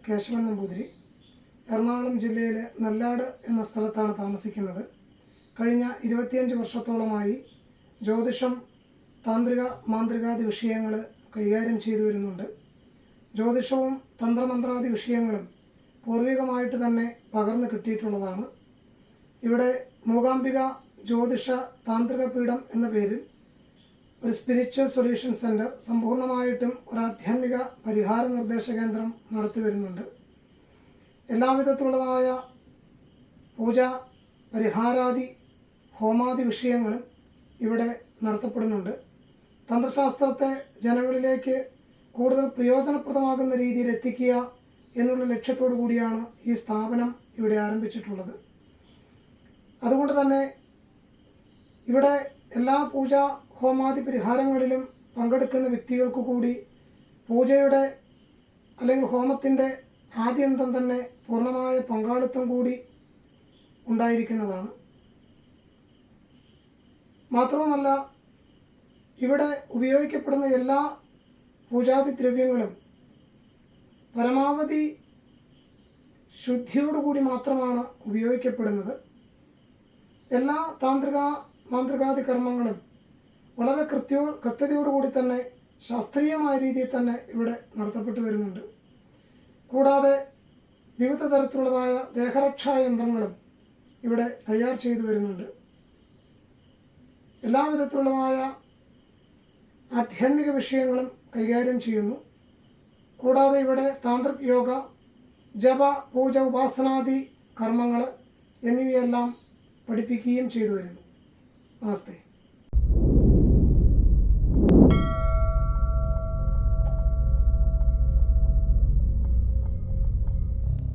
കേശവൻ നമ്പൂതിരി. എറണാകുളം ജില്ലയിലെ നെല്ലാട് എന്ന സ്ഥലത്താണ് താമസിക്കുന്നത്. കഴിഞ്ഞ 25 വർഷത്തോളമായി ജ്യോതിഷം, താന്ത്രിക മാന്ത്രികാദി വിഷയങ്ങൾ കൈകാര്യം ചെയ്തു വരുന്നുണ്ട്. ജ്യോതിഷവും തന്ത്രമന്ത്രാദി വിഷയങ്ങളും പൂർവികമായിട്ട് തന്നെ പകർന്നു കിട്ടിയിട്ടുള്ളതാണ്. ഇവിടെ മൂകാംബിക ജ്യോതിഷ താന്ത്രിക പീഠം എന്ന പേരിൽ ഒരു സ്പിരിച്വൽ സൊല്യൂഷൻ സെൻറ്റർ, സമ്പൂർണ്ണമായിട്ടും ഒരു ആധ്യാത്മിക പരിഹാര നിർദ്ദേശ കേന്ദ്രം നടത്തി വരുന്നുണ്ട്. എല്ലാവിധത്തിലുള്ളതായ പൂജ, പരിഹാരാദി, ഹോമാദി വിഷയങ്ങളും ഇവിടെ നടത്തപ്പെടുന്നുണ്ട്. തന്ത്രശാസ്ത്രത്തെ ജനങ്ങളിലേക്ക് കൂടുതൽ പ്രയോജനപ്രദമാകുന്ന രീതിയിൽ എത്തിക്കുക എന്നുള്ള ലക്ഷ്യത്തോടു കൂടിയാണ് ഈ സ്ഥാപനം ഇവിടെ ആരംഭിച്ചിട്ടുള്ളത്. അതുകൊണ്ട് തന്നെ ഇവിടെ എല്ലാ പൂജാ ഹോമാദി പരിഹാരങ്ങളിലും പങ്കെടുക്കുന്ന വ്യക്തികൾക്ക് കൂടി പൂജയുടെ അല്ലെങ്കിൽ ഹോമത്തിൻ്റെ ആദ്യന്തം തന്നെ പൂർണ്ണമായ പങ്കാളിത്തം കൂടി ഉണ്ടായിരിക്കുന്നതാണ്. മാത്രവുമല്ല, ഇവിടെ ഉപയോഗിക്കപ്പെടുന്ന എല്ലാ പൂജാതി ദ്രവ്യങ്ങളും പരമാവധി ശുദ്ധിയോടുകൂടി മാത്രമാണ് ഉപയോഗിക്കപ്പെടുന്നത്. എല്ലാ താന്ത്രിക മാന്ത്രികാദി കർമ്മങ്ങളും വളരെ കൃത്യതയോടുകൂടി തന്നെ ശാസ്ത്രീയമായ രീതിയിൽ തന്നെ ഇവിടെ നടത്തപ്പെട്ടു വരുന്നുണ്ട്. കൂടാതെ വിവിധ തരത്തിലുള്ളതായ ദേഹരക്ഷാ യന്ത്രങ്ങളും ഇവിടെ തയ്യാർ ചെയ്തു വരുന്നുണ്ട്. എല്ലാവിധത്തിലുള്ളതായ ആധ്യാത്മിക വിഷയങ്ങളും കൈകാര്യം ചെയ്യുന്നു. കൂടാതെ ഇവിടെ താന്ത്രിക് യോഗ, ജപ, പൂജ, ഉപാസനാദി കർമ്മങ്ങൾ എന്നിവയെല്ലാം പഠിപ്പിക്കുകയും ചെയ്തു വരുന്നു. നമസ്തേ.